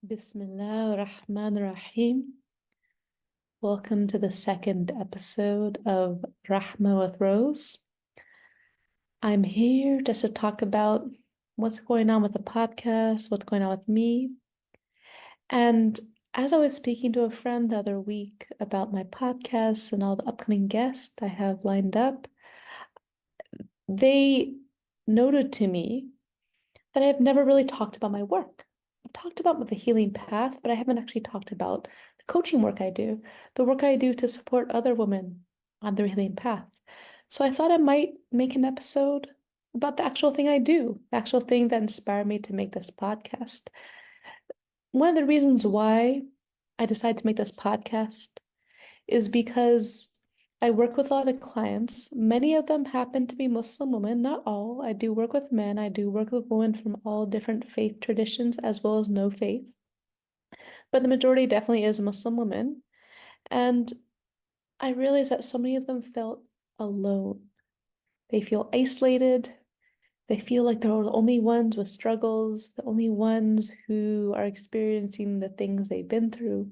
Bismillah ar-Rahman ar-Rahim. Welcome to the second episode of Rahma with Rose. I'm here just to talk about what's going on with the podcast, what's going on with me. And as I was speaking to a friend the other week about my podcast and all the upcoming guests I have lined up, they noted to me that I have never really talked about my work. I've talked about the healing path, but I haven't actually talked about the coaching work I do, the work I do to support other women on their healing path. So I thought I might make an episode about the actual thing I do, the actual thing that inspired me to make this podcast. One of the reasons why I decided to make this podcast is because I work with a lot of clients. Many of them happen to be Muslim women, not all. I do work with men. I do work with women from all different faith traditions as well as no faith. But the majority definitely is Muslim women. And I realized that so many of them felt alone. They feel isolated. They feel like they're the only ones with struggles, the only ones who are experiencing the things they've been through.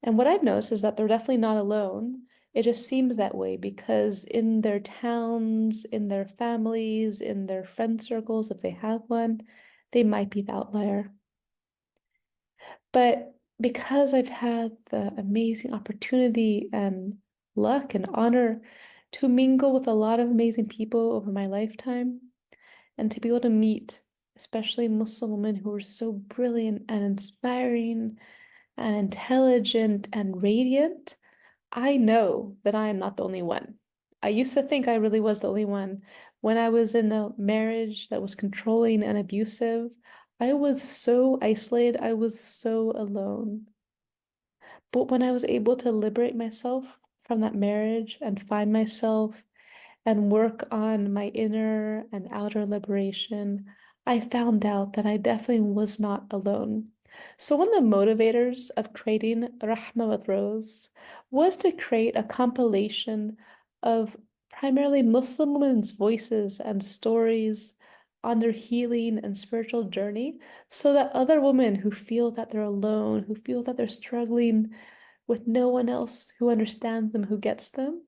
And what I've noticed is that they're definitely not alone. It just seems that way because in their towns, in their families, in their friend circles, if they have one, they might be the outlier. But because I've had the amazing opportunity and luck and honor to mingle with a lot of amazing people over my lifetime and to be able to meet, especially Muslim women who are so brilliant and inspiring and intelligent and radiant, I know that I am not the only one. I used to think I really was the only one. When I was in a marriage that was controlling and abusive, I was so isolated. I was so alone. But when I was able to liberate myself from that marriage and find myself and work on my inner and outer liberation, I found out that I definitely was not alone. So, one of the motivators of creating Rahma with Rose was to create a compilation of primarily Muslim women's voices and stories on their healing and spiritual journey so that other women who feel that they're alone, who feel that they're struggling with no one else who understands them, who gets them,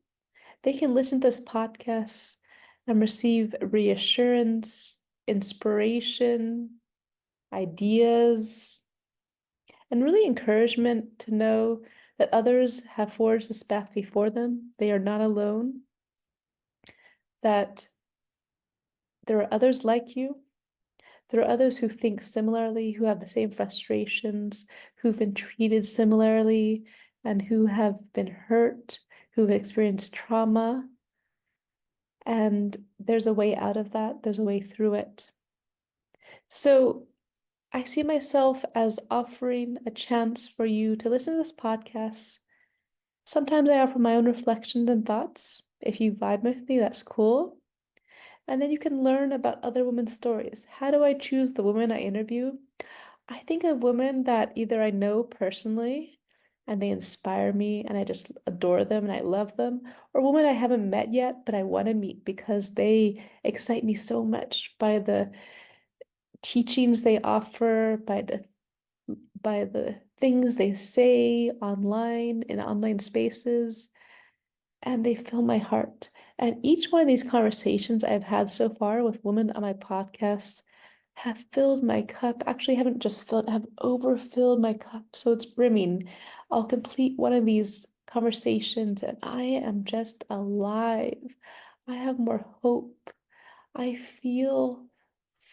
they can listen to this podcast and receive reassurance, inspiration, ideas, and really encouragement to know that others have forged this path before them. They are not alone, that there are others like you. There are others who think similarly, who have the same frustrations, who've been treated similarly, and who have been hurt, who've experienced trauma. And there's a way out of that, there's a way through it. So I see myself as offering a chance for you to listen to this podcast. Sometimes I offer my own reflections and thoughts. If you vibe with me, that's cool. And then you can learn about other women's stories. How do I choose the women I interview? I think of women that either I know personally and they inspire me and I just adore them and I love them, or women I haven't met yet, but I want to meet because they excite me so much by the teachings they offer, by the things they say online in online spaces, and they fill my heart. And each one of these conversations I've had so far with women on my podcast have filled my cup. Actually, haven't just filled, have overfilled my cup. So it's brimming. I'll complete one of these conversations and I am just alive. I have more hope. I feel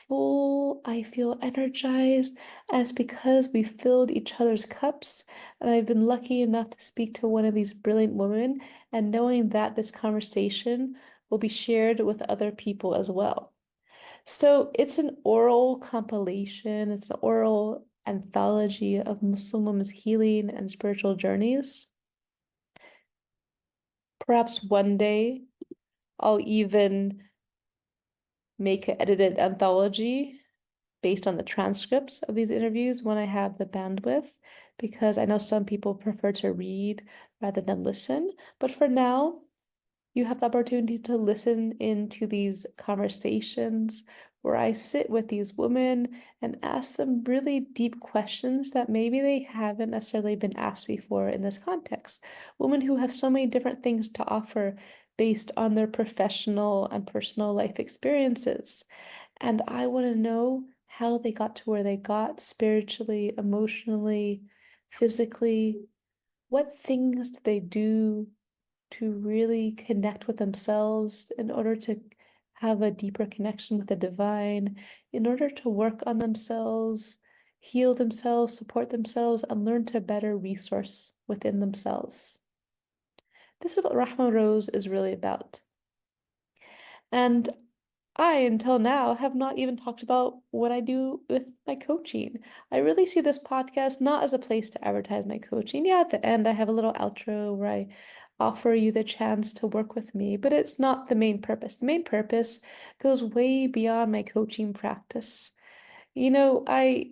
full. I feel energized. And it's because we filled each other's cups. And I've been lucky enough to speak to one of these brilliant women and knowing that this conversation will be shared with other people as well. So it's an oral compilation, it's an oral anthology of Muslim women's healing and spiritual journeys. Perhaps one day I'll even make an edited anthology based on the transcripts of these interviews when I have the bandwidth, because I know some people prefer to read rather than listen. But for now, you have the opportunity to listen into these conversations where I sit with these women and ask them really deep questions that maybe they haven't necessarily been asked before in this context. Women who have so many different things to offer based on their professional and personal life experiences. And I want to know how they got to where they got spiritually, emotionally, physically. What things do they do to really connect with themselves in order to have a deeper connection with the divine, in order to work on themselves, heal themselves, support themselves, and learn to better resource within themselves. This is what Rahma Rose is really about. And I, until now, have not even talked about what I do with my coaching. I really see this podcast not as a place to advertise my coaching. Yeah, at the end, I have a little outro where I offer you the chance to work with me, but it's not the main purpose. The main purpose goes way beyond my coaching practice. I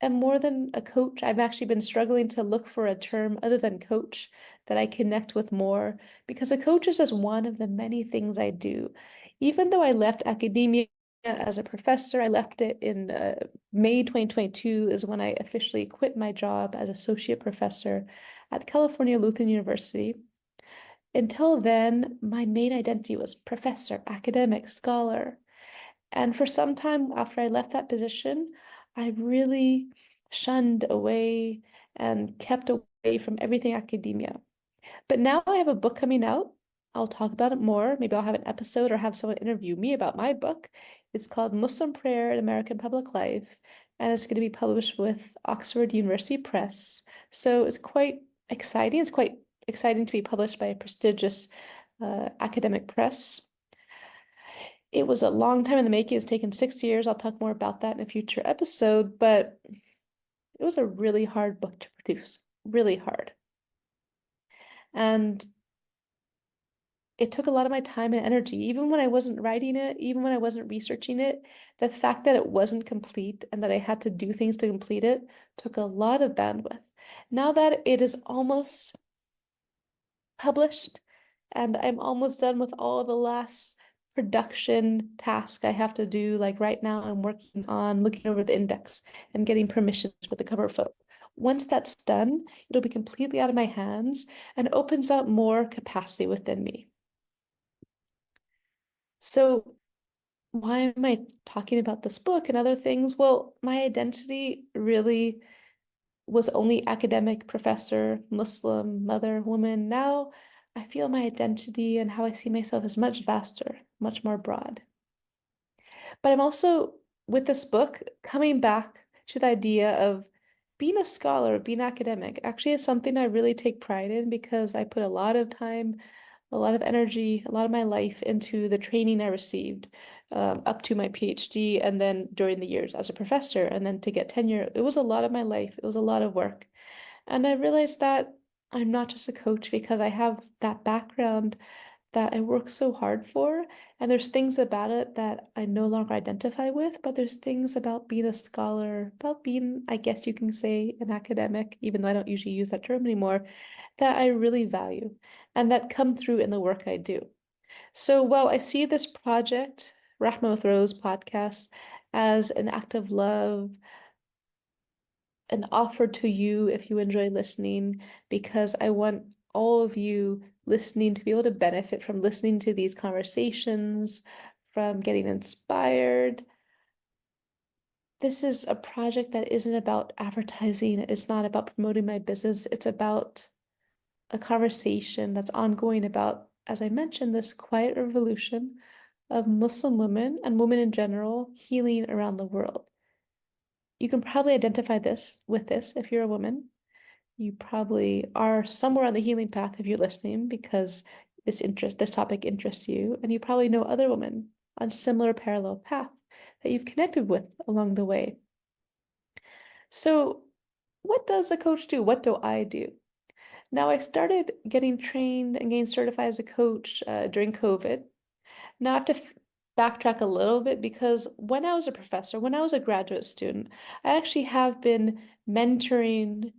am more than a coach. I've actually been struggling to look for a term other than coach that I connect with more because a coach is just one of the many things I do. Even though I left academia as a professor, I left it in May 2022 is when I officially quit my job as associate professor at California Lutheran University. Until then, my main identity was professor, academic, scholar. And for some time after I left that position, I really shunned away and kept away from everything academia. But now I have a book coming out. I'll talk about it more. Maybe I'll have an episode or have someone interview me about my book. It's called Muslim Prayer in American Public Life, and it's going to be published with Oxford University Press. So it's quite exciting. It's quite exciting to be published by a prestigious academic press. It was a long time in the making. It's taken 6 years. I'll talk more about that in a future episode, but it was a really hard book to produce, really hard. And it took a lot of my time and energy. Even when I wasn't writing it, even when I wasn't researching it, the fact that it wasn't complete and that I had to do things to complete it took a lot of bandwidth. Now that it is almost published and I'm almost done with all the last production task I have to do. Like right now, I'm working on looking over the index and getting permissions for the cover photo. Once that's done, it'll be completely out of my hands and opens up more capacity within me. So, why am I talking about this book and other things? Well, my identity really was only academic, professor, Muslim, mother, woman. Now I feel my identity and how I see myself is much vaster, much more broad. But I'm also, with this book, coming back to the idea of being a scholar, being academic. Actually, it's something I really take pride in because I put a lot of time, a lot of energy, a lot of my life into the training I received up to my PhD and then during the years as a professor and then to get tenure. It was a lot of my life. It was a lot of work. And I realized that I'm not just a coach because I have that background that I work so hard for. And there's things about it that I no longer identify with, but there's things about being a scholar, about being, I guess you can say, an academic, even though I don't usually use that term anymore, that I really value and that come through in the work I do. So while I see this project, Rahma with Rose podcast, as an act of love, an offer to you if you enjoy listening, because I want all of you listening to be able to benefit from listening to these conversations, from getting inspired. This is a project that isn't about advertising, it's not about promoting my business, it's about a conversation that's ongoing about, as I mentioned, this quiet revolution of Muslim women and women in general healing around the world. You can probably identify this with this if you're a woman. You probably are somewhere on the healing path if you're listening because this topic interests you, and you probably know other women on similar parallel path that you've connected with along the way. So, what does a coach do? What do I do? Now, I started getting trained and getting certified as a coach during COVID. Now, I have to backtrack a little bit because when I was a professor, when I was a graduate student, I actually have been mentoring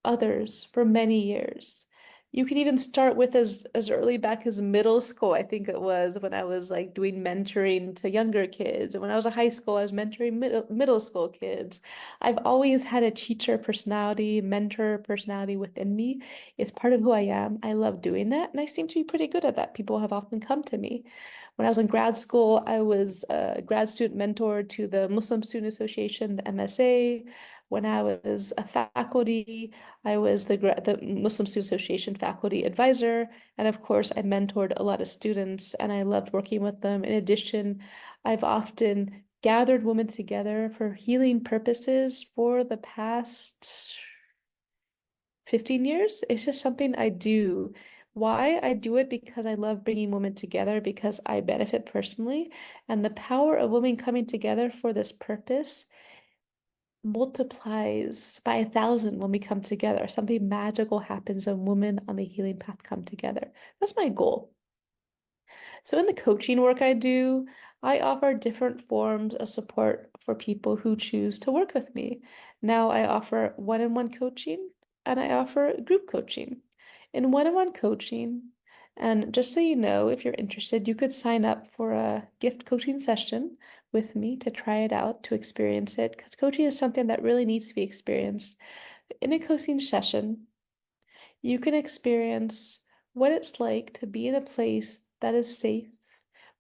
others for many years. You can even start with as early back as middle school. I think it was when I was like doing mentoring to younger kids. And when I was in high school, I was mentoring middle school kids. I've always had a teacher personality, mentor personality within me. It's part of who I am. I love doing that, and I seem to be pretty good at that. People have often come to me. When I was in grad school, I was a grad student mentor to the Muslim Student Association, the MSA. When I was a faculty, I was the Muslim Student Association faculty advisor, and of course, I mentored a lot of students, and I loved working with them. In addition, I've often gathered women together for healing purposes for the past 15 years. It's just something I do. Why? I do it because I love bringing women together because I benefit personally, and the power of women coming together for this purpose multiplies by 1,000 when we come together. Something magical happens when women on the healing path come together. That's my goal. So in the coaching work I do, I offer different forms of support for people who choose to work with me. Now I offer one-on-one coaching and I offer group coaching. In one-on-one coaching, and just so you know, if you're interested, you could sign up for a gift coaching session with me to try it out, to experience it, because coaching is something that really needs to be experienced. In a coaching session, you can experience what it's like to be in a place that is safe,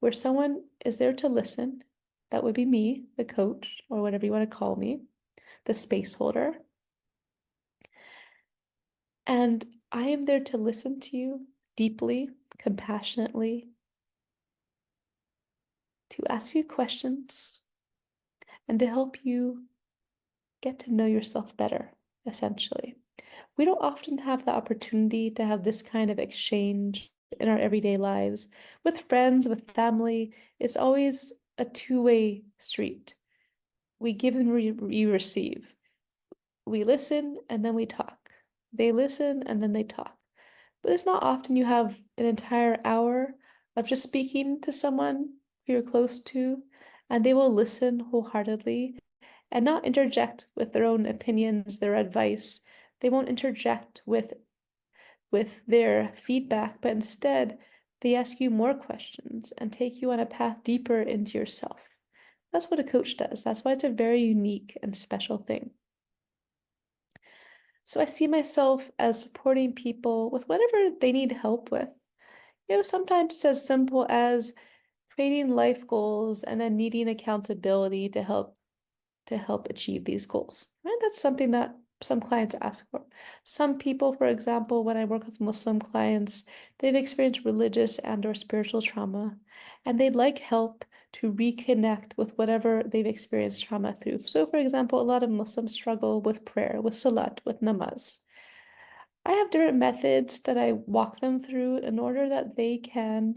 where someone is there to listen. That would be me, the coach, or whatever you want to call me, the space holder. And I am there to listen to you deeply, compassionately, to ask you questions, and to help you get to know yourself better, essentially. We don't often have the opportunity to have this kind of exchange in our everyday lives. With friends, with family, it's always a two-way street. We give and we receive. We listen and then we talk. They listen and then they talk. But it's not often you have an entire hour of just speaking to someone who you're close to, and they will listen wholeheartedly and not interject with their own opinions, their advice. They won't interject with their feedback, but instead they ask you more questions and take you on a path deeper into yourself. That's what a coach does. That's why it's a very unique and special thing. So I see myself as supporting people with whatever they need help with. Sometimes it's as simple as creating life goals and then needing accountability to help achieve these goals. Right? That's something that some clients ask for. Some people, for example, when I work with Muslim clients, they've experienced religious and or spiritual trauma, and they'd like help to reconnect with whatever they've experienced trauma through. So, for example, a lot of Muslims struggle with prayer, with salat, with namaz. I have different methods that I walk them through in order that they can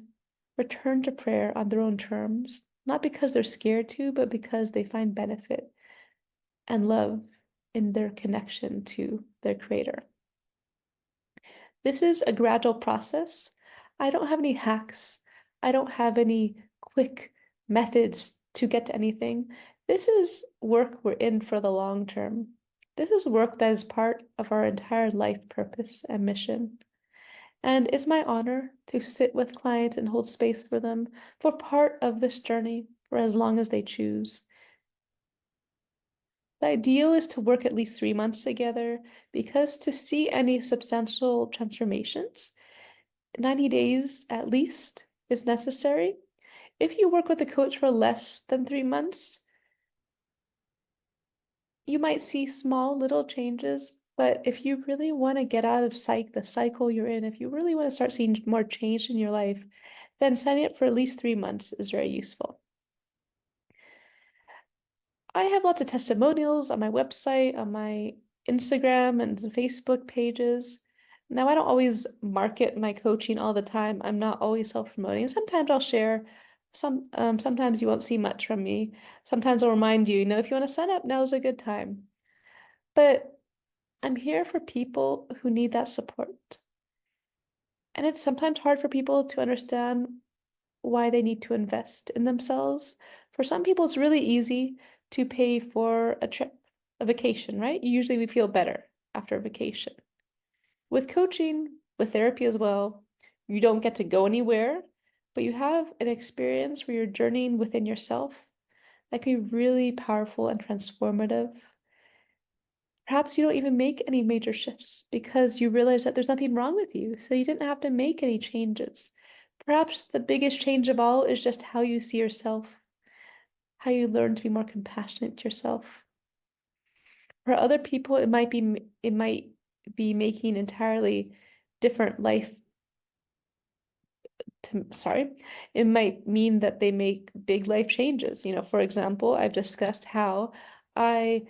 return to prayer on their own terms, not because they're scared to, but because they find benefit and love in their connection to their creator. This is a gradual process. I don't have any hacks. I don't have any quick methods to get to anything. This is work we're in for the long term. This is work that is part of our entire life purpose and mission. And it's my honor to sit with clients and hold space for them for part of this journey for as long as they choose. The ideal is to work at least 3 months together because to see any substantial transformations, 90 days at least is necessary. If you work with a coach for less than 3 months, you might see small little changes, but if you really want to get out of the cycle you're in, if you really want to start seeing more change in your life, then signing up for at least 3 months is very useful. I have lots of testimonials on my website, on my Instagram and Facebook pages. Now, I don't always market my coaching all the time. I'm not always self-promoting. Sometimes I'll share sometimes you won't see much from me. Sometimes I'll remind you, if you want to sign up, now's a good time. But I'm here for people who need that support. And it's sometimes hard for people to understand why they need to invest in themselves. For some people, it's really easy to pay for a trip, a vacation, right? Usually we feel better after a vacation. With coaching, with therapy as well. You don't get to go anywhere, but you have an experience where you're journeying within yourself that can be really powerful and transformative. Perhaps you don't even make any major shifts because you realize that there's nothing wrong with you, so you didn't have to make any changes. Perhaps the biggest change of all is just how you see yourself, how you learn to be more compassionate to yourself. For other people, it might be making entirely different life sorry, it might mean that they make big life changes. For example, I've discussed how I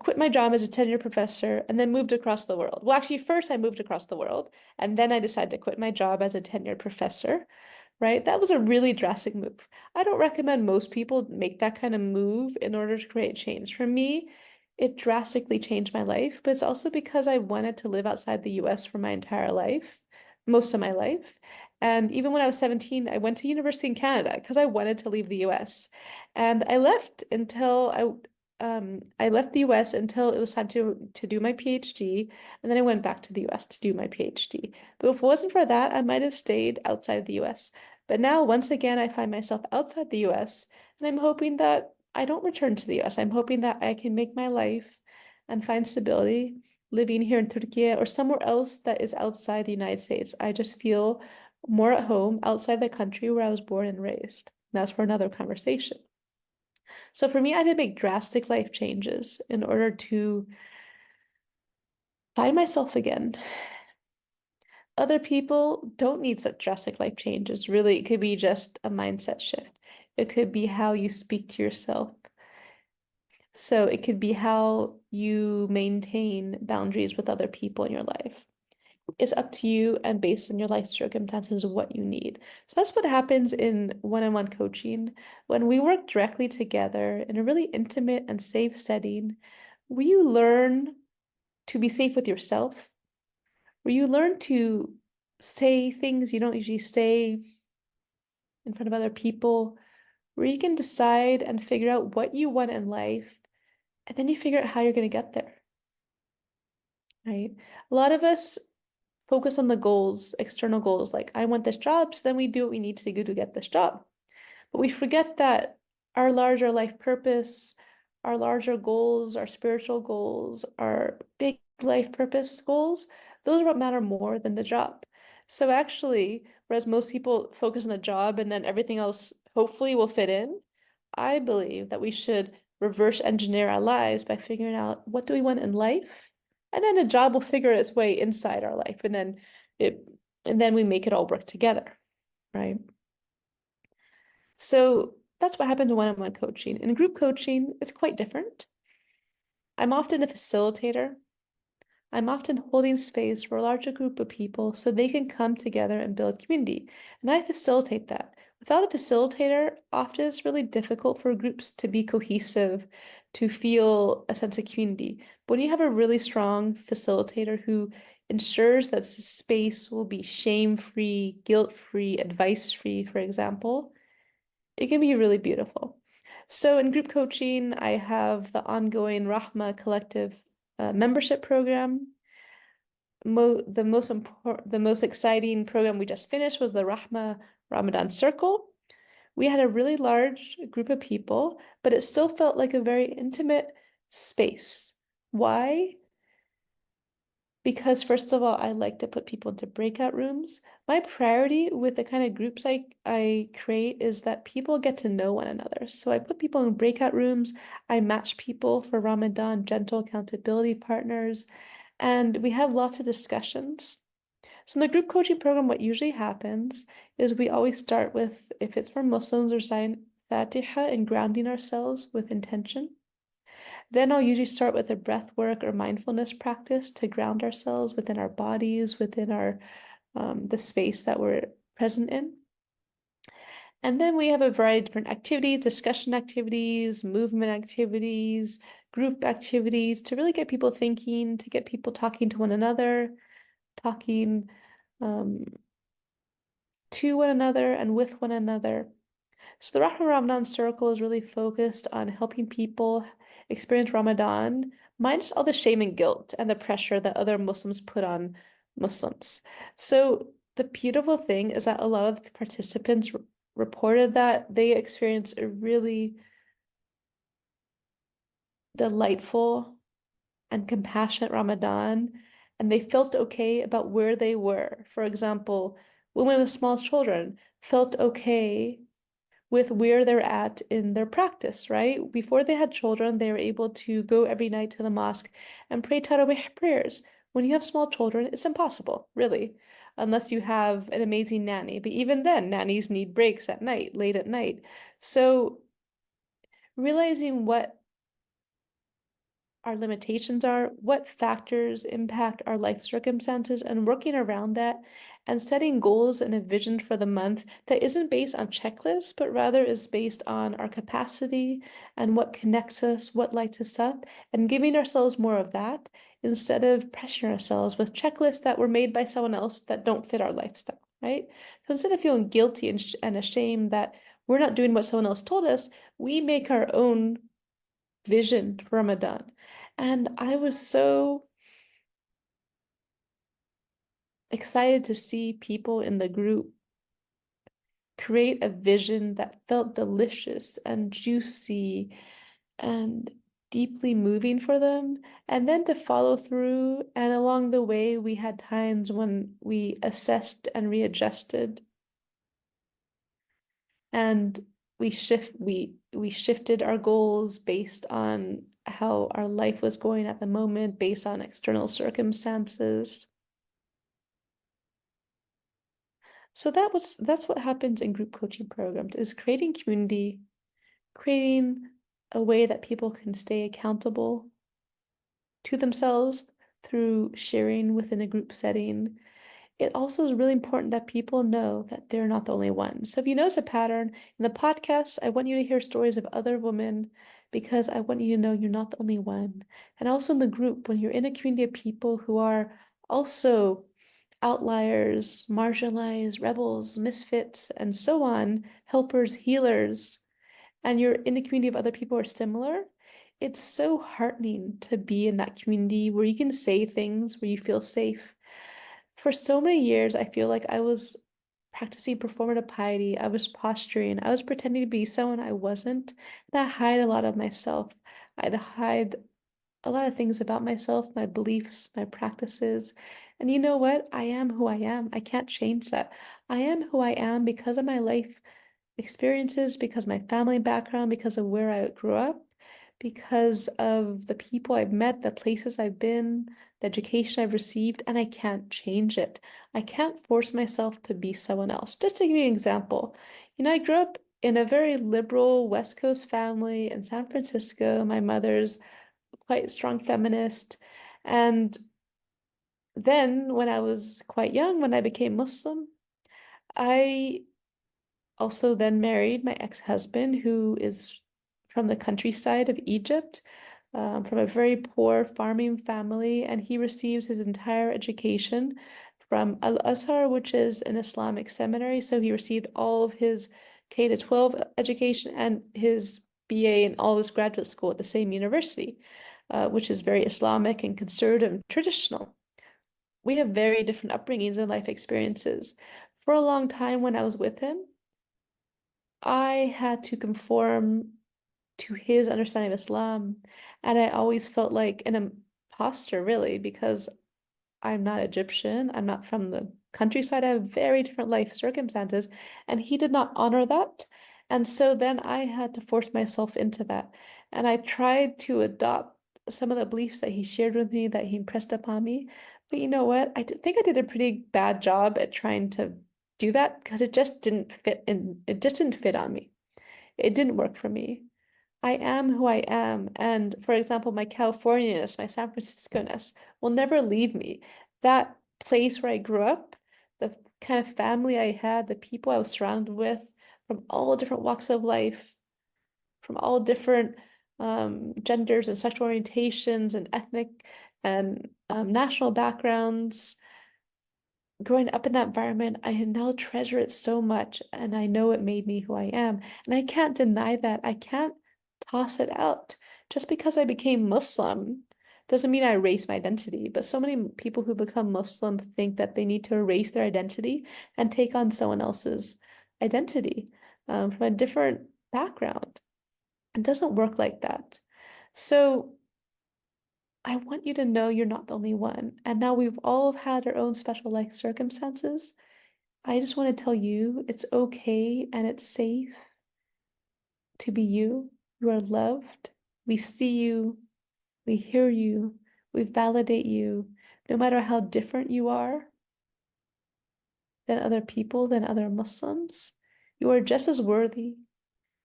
quit my job as a tenure professor and then moved across the world. Well, actually, first I moved across the world, and then I decided to quit my job as a tenured professor, right? That was a really drastic move. I don't recommend most people make that kind of move in order to create change. For me, it drastically changed my life, but it's also because I wanted to live outside the US for my entire life, most of my life. And even when I was 17, I went to university in Canada because I wanted to leave the US. And I left the US until it was time to do my PhD, and then I went back to the US to do my PhD. But if it wasn't for that, I might have stayed outside the US. But now, once again, I find myself outside the US, and I'm hoping that I don't return to the US. I'm hoping that I can make my life and find stability living here in Turkey or somewhere else that is outside the United States. I just feel more at home outside the country where I was born and raised. That's for another conversation. So for me, I had to make drastic life changes in order to find myself again. Other people don't need such drastic life changes. Really, it could be just a mindset shift. It could be how you speak to yourself. So it could be how you maintain boundaries with other people in your life. It's up to you and based on your life circumstances what you need. So that's what happens in one-on-one coaching. When we work directly together in a really intimate and safe setting, where you learn to be safe with yourself, where you learn to say things you don't usually say in front of other people, where you can decide and figure out what you want in life, and then you figure out how you're going to get there, right? A lot of us focus on the goals, external goals, like I want this job, so then we do what we need to do to get this job. But we forget that our larger life purpose, our larger goals, our spiritual goals, our big life purpose goals, those are what matter more than the job. So actually, whereas most people focus on the job and then everything else hopefully will fit in, I believe that we should reverse engineer our lives by figuring out what do we want in life, and then a job will figure its way inside our life, it and then we make it all work together, right? So that's what happens in one-on-one coaching. In group coaching, it's quite different. I'm often a facilitator. I'm often holding space for a larger group of people so they can come together and build community. And I facilitate that. Without a facilitator, often it's really difficult for groups to be cohesive, to feel a sense of community. But when you have a really strong facilitator who ensures that the space will be shame-free, guilt-free, advice-free, for example, it can be really beautiful. So in group coaching, I have the ongoing Rahma Collective membership program. The most exciting program we just finished was the Rahma Ramadan Circle. We had a really large group of people, but it still felt like a very intimate space. Why? Because first of all, I like to put people into breakout rooms. My priority with the kind of groups I create is that people get to know one another. So I put people in breakout rooms. I match people for Ramadan gentle accountability partners, and we have lots of discussions. So in the group coaching program, what usually happens is we always start with, if it's for Muslims, or saying Fatiha and grounding ourselves with intention. Then I'll usually start with a breath work or mindfulness practice to ground ourselves within our bodies, within our the space that we're present in. And then we have a variety of different activities, discussion activities, movement activities, group activities to really get people thinking, to get people talking to one another, talking um, to one another and with one another. So the Rahma Ramadan Circle is really focused on helping people experience Ramadan, minus all the shame and guilt and the pressure that other Muslims put on Muslims. So the beautiful thing is that a lot of the participants reported that they experienced a really delightful and compassionate Ramadan, and they felt okay about where they were. For example, women with small children felt okay with where they're at in their practice, right? Before they had children, they were able to go every night to the mosque and pray Tarawih prayers. When you have small children, it's impossible, really, unless you have an amazing nanny. But even then, nannies need breaks at night, late at night. So realizing what our limitations are, what factors impact our life circumstances, and working around that and setting goals and a vision for the month that isn't based on checklists, but rather is based on our capacity and what connects us, what lights us up, and giving ourselves more of that instead of pressuring ourselves with checklists that were made by someone else that don't fit our lifestyle, right? So instead of feeling guilty and ashamed that we're not doing what someone else told us, we make our own vision for Ramadan. And I was so excited to see people in the group create a vision that felt delicious and juicy and deeply moving for them. And then to follow through. And along the way, we had times when we assessed and readjusted. And we shifted our goals based on how our life was going at the moment, based on external circumstances. So that's what happens in group coaching programs is creating community, creating a way that people can stay accountable to themselves through sharing within a group setting. It also is really important that people know that they're not the only one. So if you notice a pattern in the podcast, I want you to hear stories of other women because I want you to know you're not the only one. And also in the group, when you're in a community of people who are also outliers, marginalized, rebels, misfits, and so on, helpers, healers, and you're in a community of other people who are similar, it's so heartening to be in that community where you can say things, where you feel safe. For so many years, I feel like I was practicing performative piety. I was posturing. I was pretending to be someone I wasn't. And I hide a lot of myself. I'd hide a lot of things about myself, my beliefs, my practices. And you know what? I am who I am. I can't change that. I am who I am because of my life experiences, because of my family background, because of where I grew up, because of the people I've met, the places I've been, the education I've received, and I can't change it. I can't force myself to be someone else. Just to give you an example, I grew up in a very liberal West Coast family in San Francisco. My mother's quite a strong feminist. And then when I was quite young, when I became Muslim, I also then married my ex-husband, who is from the countryside of Egypt, from a very poor farming family, and he receives his entire education from Al-Azhar, which is an Islamic seminary. So he received all of his K to 12 education and his BA and all his graduate school at the same university, which is very Islamic and conservative and traditional. We have very different upbringings and life experiences. For a long time when I was with him, I had to conform to his understanding of Islam, and I always felt like an imposter, really, because I'm not Egyptian, I'm not from the countryside, I have very different life circumstances, and he did not honor that. And so then I had to force myself into that. And I tried to adopt some of the beliefs that he shared with me, that he impressed upon me. But you know what? Think I did a pretty bad job at trying to do that because it just didn't fit on me. It didn't work for me. I am who I am. And for example, my Californianess, my San Francisco-ness will never leave me. That place where I grew up, the kind of family I had, the people I was surrounded with from all different walks of life, from all different genders and sexual orientations and ethnic and national backgrounds. Growing up in that environment, I now treasure it so much, and I know it made me who I am. And I can't deny that. I can't toss it out. Just because I became Muslim Doesn't mean I erase my identity, but so many people who become Muslim think that they need to erase their identity and take on someone else's identity from a different background. It doesn't work like that. So I want you to know you're not the only one. And now we've all had our own special life circumstances. I just want to tell you it's okay and it's safe to be you. You are loved. We see you. We hear you. We validate you. No matter how different you are than other people, than other Muslims, you are just as worthy.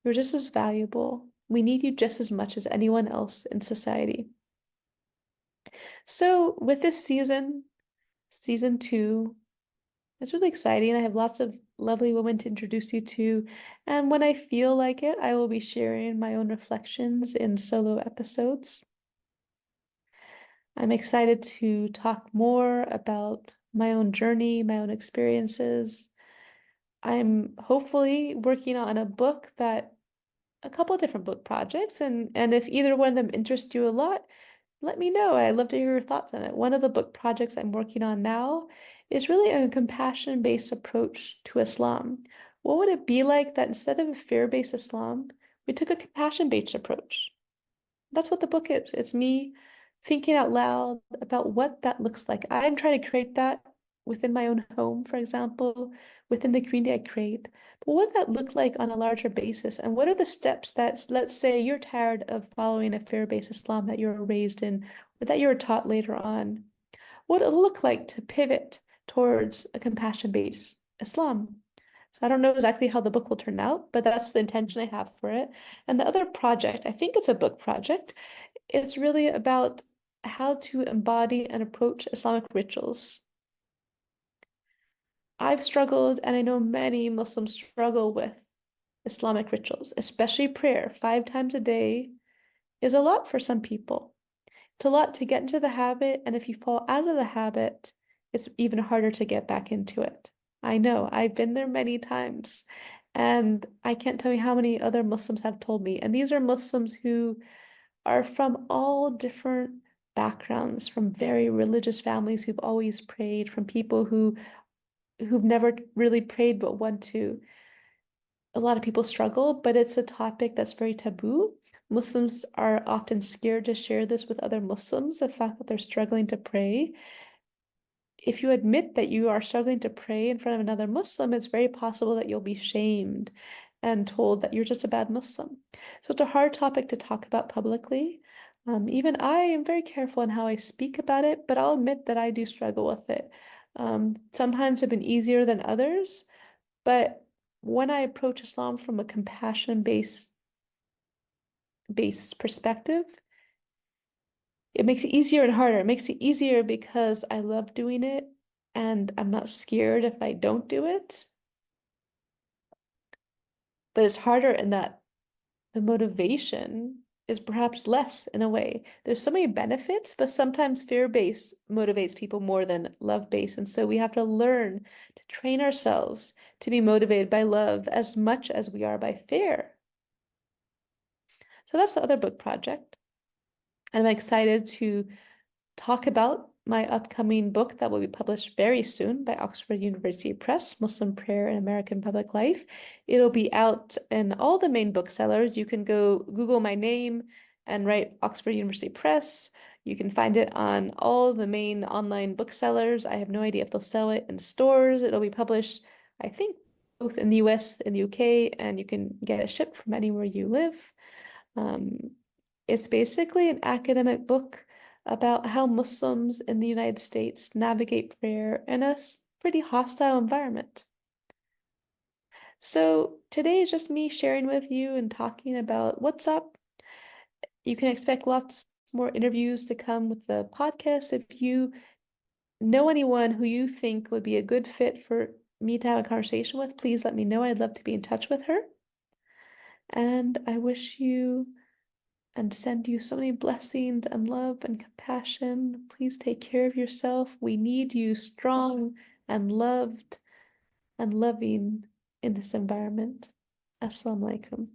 You're just as valuable. We need you just as much as anyone else in society. So, with this season, season two, it's really exciting. I have lots of lovely women to introduce you to. And when I feel like it, I will be sharing my own reflections in solo episodes. I'm excited to talk more about my own journey, my own experiences. I'm hopefully working on a book that a couple of different book projects, and if either one of them interests you a lot, let me know. I'd love to hear your thoughts on it. One of the book projects I'm working on now is really a compassion-based approach to Islam. What would it be like that instead of a fear-based Islam, we took a compassion-based approach? That's what the book is. It's me thinking out loud about what that looks like. I'm trying to create that within my own home, for example, within the community I create. But what does that look like on a larger basis? And what are the steps that, let's say, you're tired of following a fear-based Islam that you were raised in or that you were taught later on? What it look like to pivot towards a compassion-based Islam? So I don't know exactly how the book will turn out, but that's the intention I have for it. And the other project, I think it's a book project, it's really about how to embody and approach Islamic rituals. I've struggled, and I know many Muslims struggle with Islamic rituals, especially prayer. 5 times a day is a lot for some people. It's a lot to get into the habit, and if you fall out of the habit, it's even harder to get back into it. I know, I've been there many times, and I can't tell you how many other Muslims have told me. And these are Muslims who are from all different backgrounds, from very religious families who've always prayed, from people who've never really prayed but want to. A lot of people struggle, but it's a topic that's very taboo. Muslims are often scared to share this with other Muslims, the fact that they're struggling to pray. If you admit that you are struggling to pray in front of another Muslim, it's very possible that you'll be shamed and told that you're just a bad Muslim. So it's a hard topic to talk about publicly. Even I am very careful in how I speak about it, but I'll admit that I do struggle with it. Sometimes it's been easier than others, but when I approach Islam from a compassion based perspective, it makes it easier and harder. It makes it easier because I love doing it and I'm not scared if I don't do it. But it's harder in that the motivation is perhaps less in a way. There's so many benefits, but sometimes fear-based motivates people more than love-based. And so we have to learn to train ourselves to be motivated by love as much as we are by fear. So that's the other book project. And I'm excited to talk about my upcoming book that will be published very soon by Oxford University Press, Muslim Prayer in American Public Life. It'll be out in all the main booksellers. You can go Google my name and write Oxford University Press. You can find it on all the main online booksellers. I have no idea if they'll sell it in stores. It'll be published, I think, both in the US and the UK, and you can get it shipped from anywhere you live. Um, it's basically an academic book about how Muslims in the United States navigate prayer in a pretty hostile environment. So today is just me sharing with you and talking about what's up. You can expect lots more interviews to come with the podcast. If you know anyone who you think would be a good fit for me to have a conversation with, please let me know. I'd love to be in touch with her. And I wish you and send you so many blessings and love and compassion. Please take care of yourself. We need you strong and loved and loving in this environment. Assalamu alaikum.